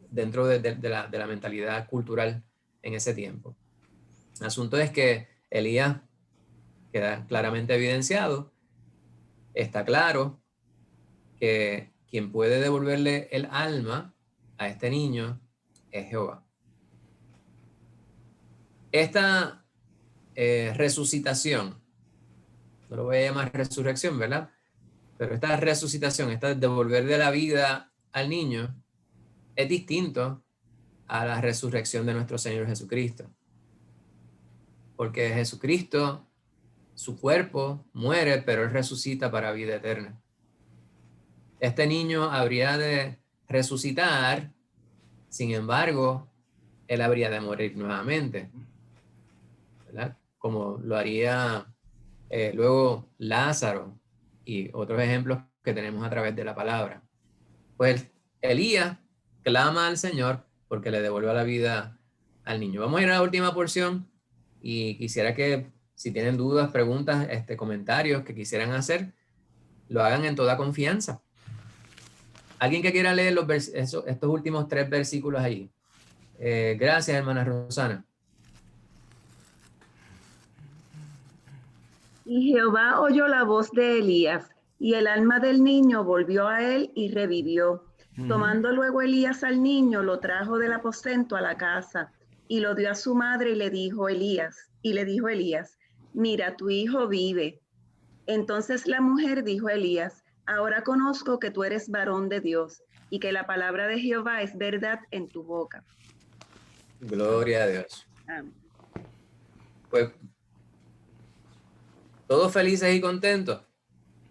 dentro de la mentalidad cultural en ese tiempo. El asunto es que Elías queda claramente evidenciado, está claro que quien puede devolverle el alma a este niño es Jehová. Esta resucitación, no lo voy a llamar resurrección, ¿verdad? Pero esta resucitación, esta devolverle la vida al niño, es distinto a la resurrección de nuestro Señor Jesucristo. Porque Jesucristo su cuerpo muere, pero él resucita para vida eterna. Este niño habría de resucitar, sin embargo, él habría de morir nuevamente, ¿verdad? Como lo haría luego Lázaro y otros ejemplos que tenemos a través de la palabra. Pues Elías clama al Señor porque le devuelva la vida al niño. Vamos a ir a la última porción y quisiera que si tienen dudas, preguntas, comentarios que quisieran hacer, lo hagan en toda confianza. ¿Alguien que quiera leer estos últimos 3 versículos ahí? Gracias, hermana Rosana. Y Jehová oyó la voz de Elías, y el alma del niño volvió a él y revivió. Tomando luego Elías al niño, lo trajo del aposento a la casa, y lo dio a su madre, y le dijo Elías, mira, tu hijo vive. Entonces la mujer dijo a Elías, ahora conozco que tú eres varón de Dios, y que la palabra de Jehová es verdad en tu boca. Gloria a Dios. Amén. Pues todos felices y contentos.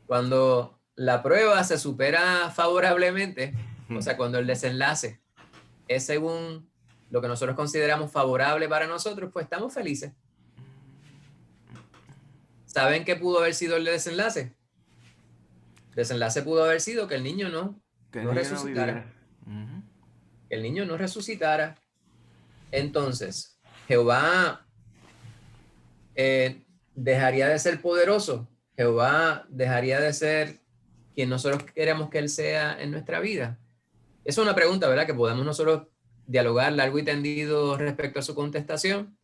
Cuando la prueba se supera favorablemente, o sea, cuando el desenlace es según lo que nosotros consideramos favorable para nosotros, pues estamos felices. ¿Saben qué pudo haber sido el desenlace? El desenlace pudo haber sido que el niño no resucitara. Que el niño no resucitara. Entonces, Jehová dejaría de ser poderoso. Jehová dejaría de ser quien nosotros queremos que Él sea en nuestra vida. Es una pregunta, ¿verdad? Que podemos nosotros dialogar largo y tendido respecto a su contestación.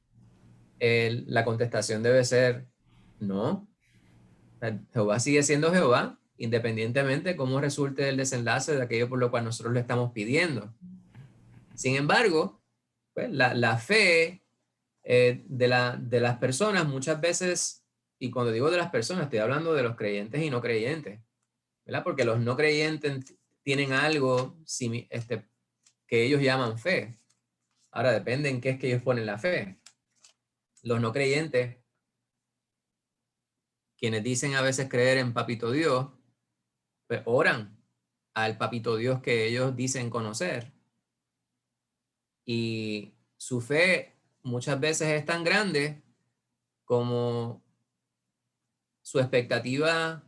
La contestación debe ser no. Jehová sigue siendo Jehová, independientemente de cómo resulte el desenlace de aquello por lo cual nosotros le estamos pidiendo. Sin embargo, pues, la fe de las personas muchas veces, y cuando digo de las personas, estoy hablando de los creyentes y no creyentes, ¿verdad? Porque los no creyentes tienen algo que ellos llaman fe. Ahora depende en qué es que ellos ponen la fe. Los no creyentes, quienes dicen a veces creer en Papito Dios, pues oran al Papito Dios que ellos dicen conocer. Y su fe muchas veces es tan grande como su expectativa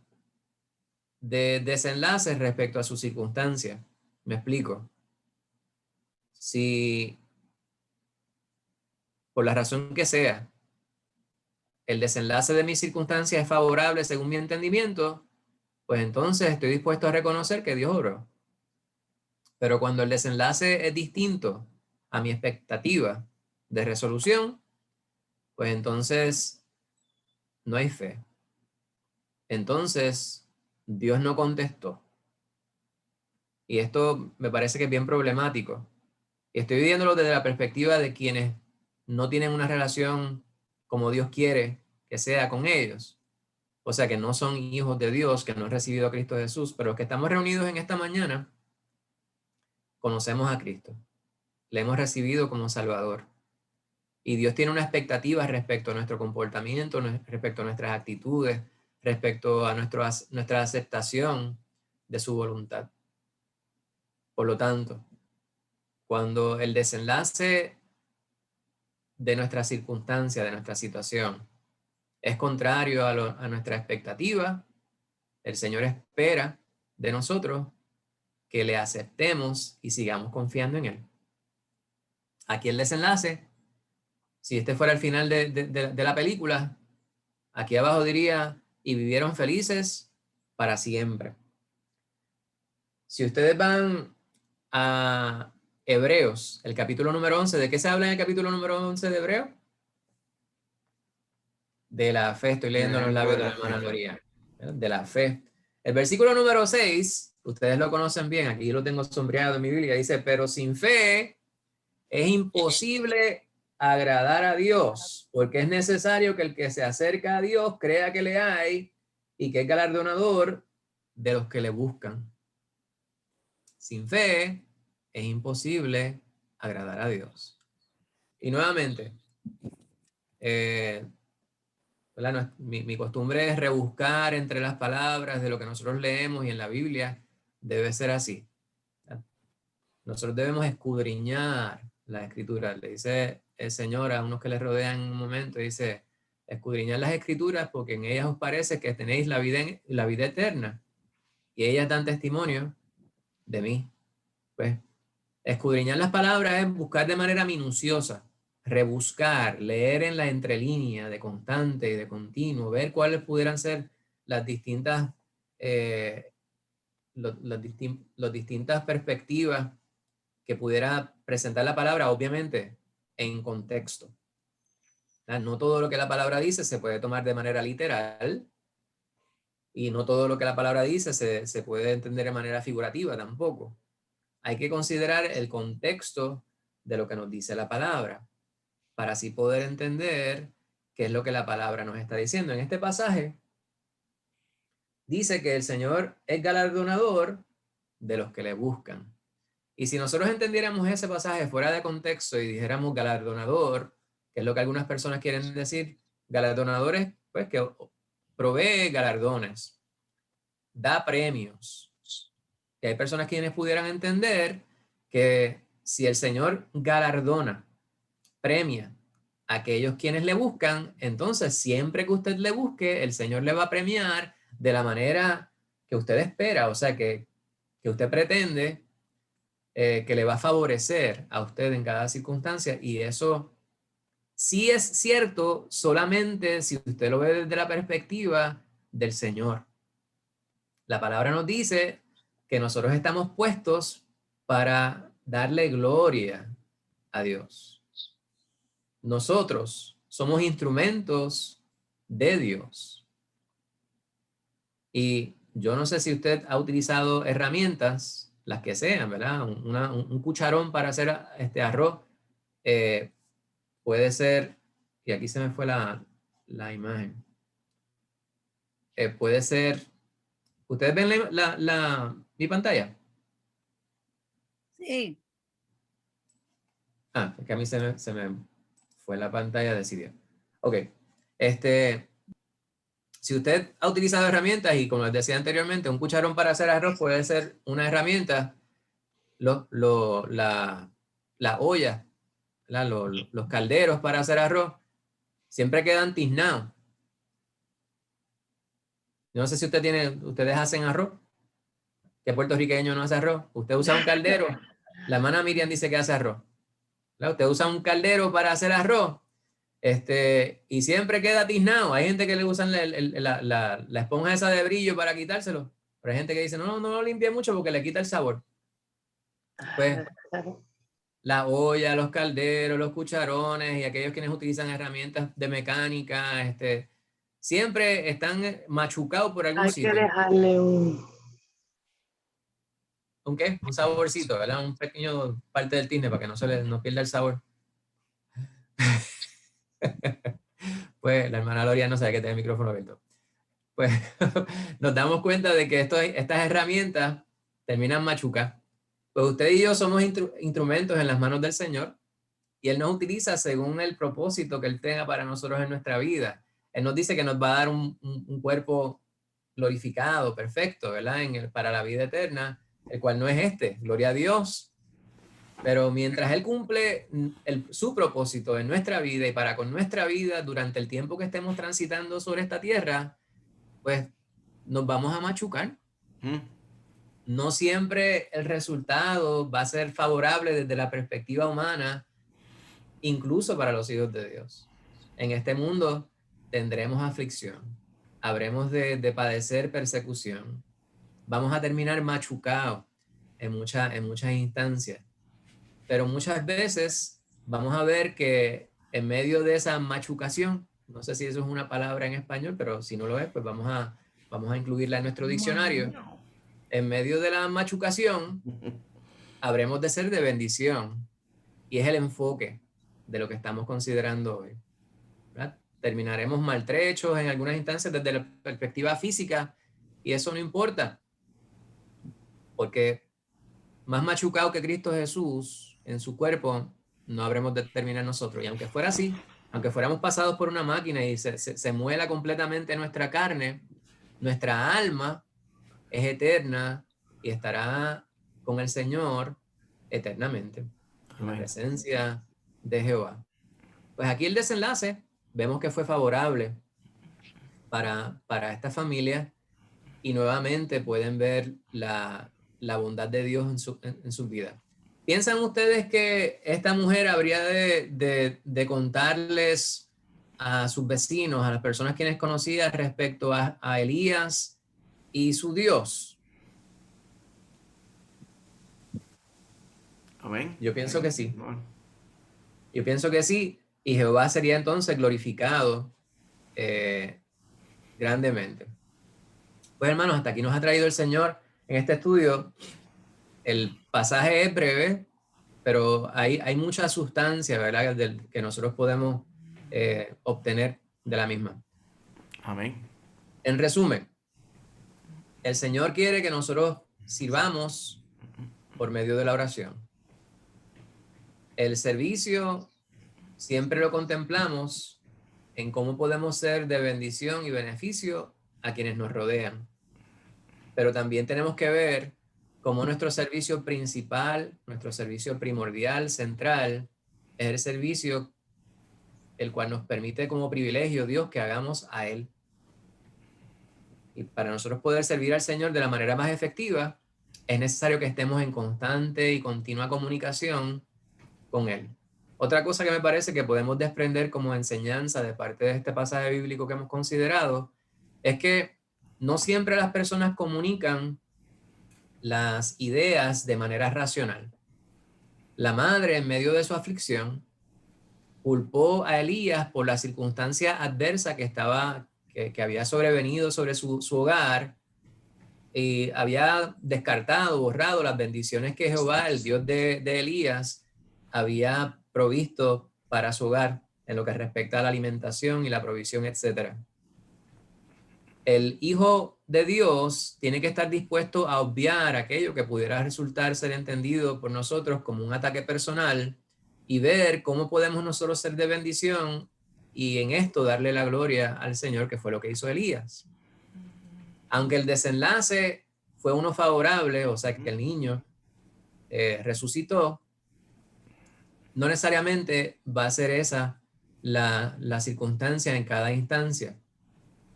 de desenlace respecto a sus circunstancias. Me explico. Si por la razón que sea, el desenlace de mis circunstancias es favorable según mi entendimiento, pues entonces estoy dispuesto a reconocer que Dios obró. Pero cuando el desenlace es distinto a mi expectativa de resolución, pues entonces no hay fe. Entonces, Dios no contestó. Y esto me parece que es bien problemático. Y estoy viéndolo desde la perspectiva de quienes no tienen una relación como Dios quiere que sea con ellos. O sea, que no son hijos de Dios, que no han recibido a Cristo Jesús, pero los que estamos reunidos en esta mañana, conocemos a Cristo. Le hemos recibido como Salvador. Y Dios tiene una expectativa respecto a nuestro comportamiento, respecto a nuestras actitudes, respecto a nuestra aceptación de su voluntad. Por lo tanto, cuando el desenlace de nuestra circunstancia, de nuestra situación, es contrario a nuestra expectativa, el Señor espera de nosotros que le aceptemos y sigamos confiando en Él. Aquí el desenlace, si este fuera el final de la película, aquí abajo diría, y vivieron felices para siempre. Si ustedes van a Hebreos, el capítulo número 11, ¿de qué se habla en el capítulo número 11 de Hebreos? De la fe, estoy leyendo los labios de la hermana Loría. De la fe. El versículo número 6, ustedes lo conocen bien, aquí lo tengo sombreado en mi Biblia, dice, pero sin fe es imposible agradar a Dios, porque es necesario que el que se acerca a Dios crea que le hay y que es galardonador de los que le buscan. Sin fe es imposible agradar a Dios. Y nuevamente, ¿verdad? Mi costumbre es rebuscar entre las palabras de lo que nosotros leemos y en la Biblia debe ser así. ¿Verdad? Nosotros debemos escudriñar la Escritura. Le dice el Señor a unos que le rodean en un momento, dice, escudriñad las Escrituras porque en ellas os parece que tenéis la vida eterna y ellas dan testimonio de mí. Pues escudriñar las palabras es buscar de manera minuciosa, rebuscar, leer en la entrelínea de constante y de continuo, ver cuáles pudieran ser las distintas, las distintas perspectivas que pudiera presentar la palabra, obviamente, en contexto. No todo lo que la palabra dice se puede tomar de manera literal y no todo lo que la palabra dice se puede entender de manera figurativa tampoco. Hay que considerar el contexto de lo que nos dice la palabra para así poder entender qué es lo que la palabra nos está diciendo. En este pasaje dice que el Señor es galardonador de los que le buscan. Y si nosotros entendiéramos ese pasaje fuera de contexto y dijéramos galardonador, que es lo que algunas personas quieren decir, galardonadores, pues que provee galardones, da premios. Que hay personas quienes pudieran entender que si el Señor galardona, premia a aquellos quienes le buscan, entonces siempre que usted le busque, el Señor le va a premiar de la manera que usted espera, o sea, que usted pretende, que le va a favorecer a usted en cada circunstancia, y eso sí es cierto solamente si usted lo ve desde la perspectiva del Señor. La palabra nos dice que nosotros estamos puestos para darle gloria a Dios. Nosotros somos instrumentos de Dios. Y yo no sé si usted ha utilizado herramientas, las que sean, ¿verdad? Un cucharón para hacer arroz. Puede ser, y aquí se me fue la imagen. Puede ser, ¿ustedes ven mi pantalla? Sí. Ah, es que a mí se me fue la pantalla, decidió. Ok. Si usted ha utilizado herramientas, y como les decía anteriormente, un cucharón para hacer arroz puede ser una herramienta, la olla, los calderos para hacer arroz, siempre quedan tiznados. Yo no sé si ustedes hacen arroz. ¿Qué puertorriqueño no hace arroz? Usted usa un caldero. La hermana Miriam dice que hace arroz. Usted usa un caldero para hacer arroz. Y siempre queda tiznado. Hay gente que le usan la esponja esa de brillo para quitárselo. Pero hay gente que dice, no lo limpie mucho porque le quita el sabor. Pues la olla, los calderos, los cucharones y aquellos quienes utilizan herramientas de mecánica, siempre están machucados por algún sitio. Hay que dejarle ¿Un qué? Un saborcito, ¿verdad? Un pequeño parte del tizne para que no pierda el sabor. Pues la hermana Loria no sabe que tiene el micrófono abierto. Pues nos damos cuenta de que estas herramientas terminan machucadas. Pues usted y yo somos instrumentos en las manos del Señor y Él nos utiliza según el propósito que Él tenga para nosotros en nuestra vida. Él nos dice que nos va a dar un cuerpo glorificado, perfecto, ¿verdad? Para la vida eterna, el cual no es gloria a Dios. Pero mientras Él cumple su propósito en nuestra vida y para con nuestra vida durante el tiempo que estemos transitando sobre esta tierra, pues nos vamos a machucar. No siempre el resultado va a ser favorable desde la perspectiva humana, incluso para los hijos de Dios. En este mundo tendremos aflicción, habremos de padecer persecución, vamos a terminar machucados en muchas instancias. Pero muchas veces vamos a ver que en medio de esa machucación, no sé si eso es una palabra en español, pero si no lo es, pues vamos a incluirla en nuestro diccionario. En medio de la machucación, habremos de ser de bendición. Y es el enfoque de lo que estamos considerando hoy, ¿verdad? Terminaremos maltrechos en algunas instancias desde la perspectiva física, y eso no importa, porque más machucado que Cristo Jesús en su cuerpo, no habremos de terminar nosotros. Y aunque fuera así, aunque fuéramos pasados por una máquina y se muela completamente nuestra carne, nuestra alma es eterna y estará con el Señor eternamente, en la Amén. presencia de Jehová. Pues aquí el desenlace, vemos que fue favorable para esta familia y nuevamente pueden ver la bondad de Dios en su vida. ¿Piensan ustedes que esta mujer habría de contarles a sus vecinos, a las personas quienes conocía respecto a Elías y su Dios? Amén. Yo pienso que sí. Bueno, Yo pienso que sí. Y Jehová sería entonces glorificado grandemente. Pues hermanos, hasta aquí nos ha traído el Señor en este estudio. El pasaje es breve, pero hay mucha sustancia, ¿verdad?, que nosotros podemos obtener de la misma. amén. En resumen, el Señor quiere que nosotros sirvamos por medio de la oración. El servicio siempre lo contemplamos en cómo podemos ser de bendición y beneficio a quienes nos rodean. Pero también tenemos que ver cómo nuestro servicio principal, nuestro servicio primordial, central, es el servicio el cual nos permite como privilegio Dios que hagamos a Él. Y para nosotros poder servir al Señor de la manera más efectiva, es necesario que estemos en constante y continua comunicación con Él. Otra cosa que me parece que podemos desprender como enseñanza de parte de este pasaje bíblico que hemos considerado es que no siempre las personas comunican las ideas de manera racional. La madre, en medio de su aflicción, culpó a Elías por la circunstancia adversa que había sobrevenido sobre su hogar y había descartado, borrado las bendiciones que Jehová, el Dios de Elías, había provisto para su hogar en lo que respecta a la alimentación y la provisión, etc. El Hijo de Dios tiene que estar dispuesto a obviar aquello que pudiera resultar ser entendido por nosotros como un ataque personal y ver cómo podemos nosotros ser de bendición y en esto darle la gloria al Señor, que fue lo que hizo Elías. Aunque el desenlace fue uno favorable, o sea que el niño resucitó, no necesariamente va a ser esa la circunstancia en cada instancia,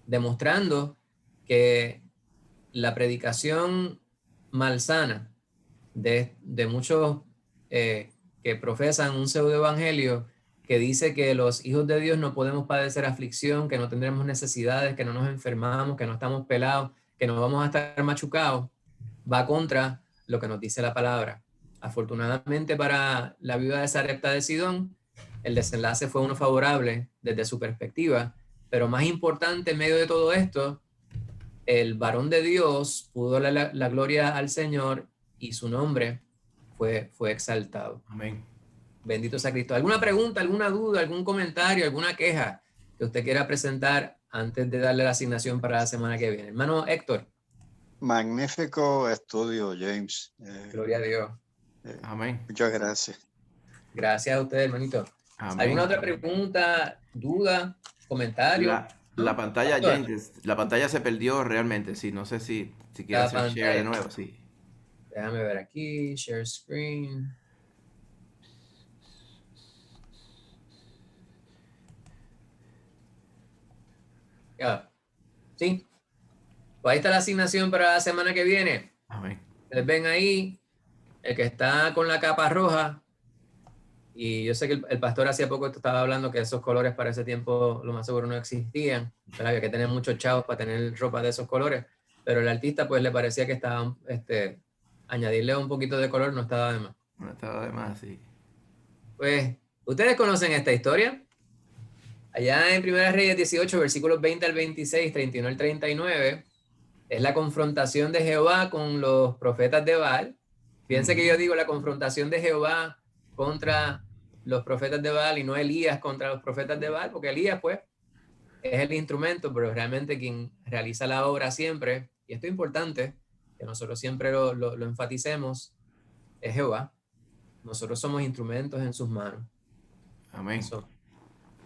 demostrando que la predicación malsana de muchos que profesan un pseudoevangelio que dice que los hijos de Dios no podemos padecer aflicción, que no tendremos necesidades, que no nos enfermamos, que no estamos pelados, que no vamos a estar machucados, va contra lo que nos dice la palabra. Afortunadamente para la viuda de Sarepta de Sidón, el desenlace fue uno favorable desde su perspectiva, pero más importante en medio de todo esto, el varón de Dios pudo darle la gloria al Señor y su nombre fue exaltado. Amén. Bendito sea Cristo. ¿Alguna pregunta, alguna duda, algún comentario, alguna queja que usted quiera presentar antes de darle la asignación para la semana que viene? Hermano Héctor. Magnífico estudio, James. Gloria a Dios. Amén. Muchas gracias. Gracias a usted, hermanito. Amén. ¿Alguna otra pregunta, duda, comentario? La pantalla, Pastor. James, la pantalla se perdió realmente. Sí, no sé si quiere hacer share de nuevo. Sí. Déjame ver aquí, share screen. Ya. Sí. Pues ahí está la asignación para la semana que viene. Amén. Ustedes ven ahí, el que está con la capa roja, y yo sé que el pastor hacía poco estaba hablando que esos colores para ese tiempo lo más seguro no existían, ¿verdad? Había que tener muchos chavos para tener ropa de esos colores, pero el artista pues le parecía que estaba, añadirle un poquito de color no estaba de más. No estaba de más, sí. Pues, ¿ustedes conocen esta historia? Allá en 1 Reyes 18, versículos 20 al 26, 31 al 39, es la confrontación de Jehová con los profetas de Baal. Fíjense que yo digo la confrontación de Jehová contra los profetas de Baal y no Elías contra los profetas de Baal, porque Elías pues es el instrumento, pero realmente quien realiza la obra siempre, y esto es importante, que nosotros siempre lo enfaticemos, es Jehová. Nosotros somos instrumentos en sus manos. Amén. Eso.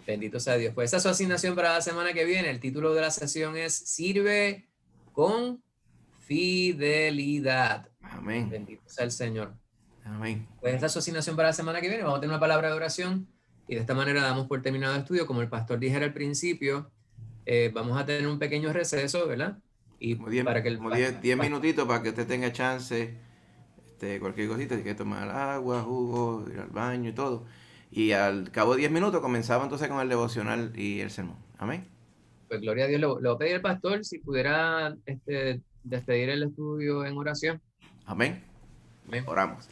Bendito sea Dios. Pues esa es su asignación para la semana que viene. El título de la sesión es Sirve con fidelidad. Amén. Bendito sea el Señor. Amén. Pues esta es su asignación para la semana que viene. Vamos a tener una palabra de oración y de esta manera damos por terminado el estudio. Como el pastor dijera al principio, vamos a tener un pequeño receso, ¿verdad? Y Como 10 para que el 10 minutitos para que usted tenga chance, cualquier cosita, si quiere tomar agua, jugo, ir al baño y todo. Y al cabo de 10 minutos comenzaba entonces con el devocional y el sermón. Amén. Pues gloria a Dios, le voy a pedir al pastor si pudiera despedir el estudio en oración. Amén. Amén. Oramos.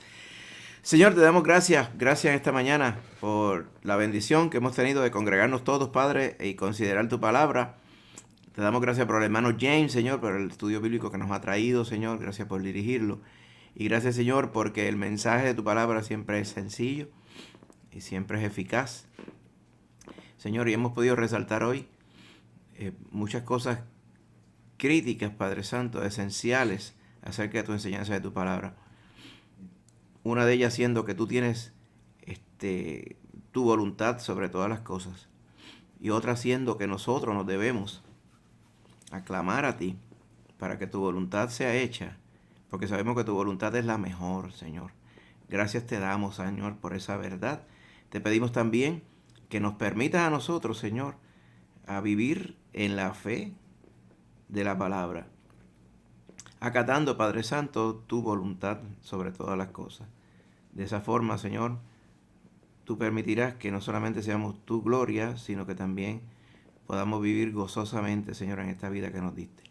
Señor, te damos gracias esta mañana por la bendición que hemos tenido de congregarnos todos, Padre, y considerar tu palabra. Te damos gracias por el hermano James, Señor, por el estudio bíblico que nos ha traído, Señor. Gracias por dirigirlo. Y gracias, Señor, porque el mensaje de tu palabra siempre es sencillo y siempre es eficaz. Señor, y hemos podido resaltar hoy muchas cosas críticas, Padre Santo, esenciales acerca de tu enseñanza de tu palabra. Una de ellas siendo que tú tienes tu voluntad sobre todas las cosas. Y otra siendo que nosotros nos debemos aclamar a ti para que tu voluntad sea hecha, porque sabemos que tu voluntad es la mejor, Señor. Gracias te damos, Señor, por esa verdad. Te pedimos también que nos permitas a nosotros, Señor, a vivir en la fe de la palabra, acatando, Padre Santo, tu voluntad sobre todas las cosas. De esa forma, Señor, tú permitirás que no solamente seamos tu gloria, sino que también podamos vivir gozosamente, Señor, en esta vida que nos diste.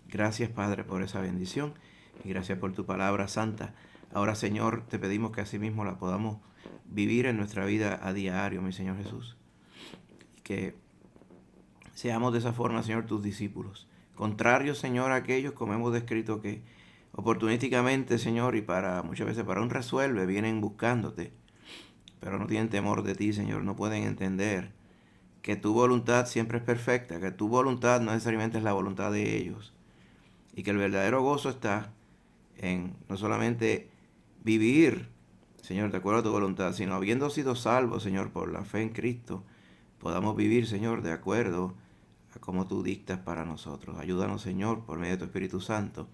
Gracias, Padre, por esa bendición y gracias por tu palabra santa. Ahora, Señor, te pedimos que asimismo la podamos vivir en nuestra vida a diario, mi Señor Jesús. Que seamos de esa forma, Señor, tus discípulos. Contrarios, Señor, a aquellos, como hemos descrito, que oportunísticamente, Señor, y muchas veces para un resuelve, vienen buscándote, pero no tienen temor de ti, Señor. No pueden entender que tu voluntad siempre es perfecta, que tu voluntad no necesariamente es la voluntad de ellos, y que el verdadero gozo está en no solamente vivir, Señor, de acuerdo a tu voluntad, sino habiendo sido salvos, Señor, por la fe en Cristo, podamos vivir, Señor, de acuerdo a como tú dictas para nosotros. Ayúdanos, Señor, por medio de tu Espíritu Santo,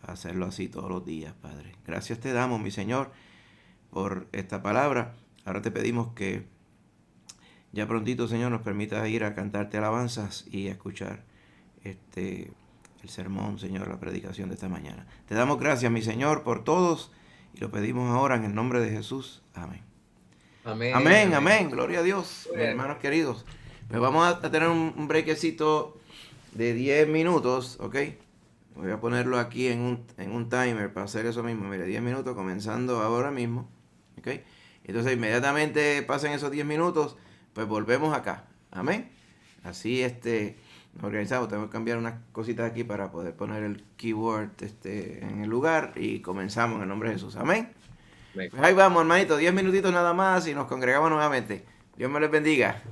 a hacerlo así todos los días, Padre. Gracias te damos, mi Señor, por esta palabra. Ahora te pedimos que ya prontito, Señor, nos permita ir a cantarte alabanzas y a escuchar el sermón, Señor, la predicación de esta mañana. Te damos gracias, mi Señor, por todos y lo pedimos ahora en el nombre de Jesús. Amén. Amén. Amén, amén. Gloria a Dios, mis Bien. hermanos queridos. Pues vamos a tener un brequecito de 10 minutos, ¿ok? Voy a ponerlo aquí en un timer para hacer eso mismo. Mire, 10 minutos comenzando ahora mismo, ¿ok? Entonces inmediatamente pasen esos 10 minutos, pues volvemos acá. Amén. Así nos organizamos. Tengo que cambiar unas cositas aquí para poder poner el keyword en el lugar y comenzamos en el nombre de Jesús. Amén. Amén. Pues ahí vamos, hermanito, 10 minutitos nada más y nos congregamos nuevamente. Dios me les bendiga.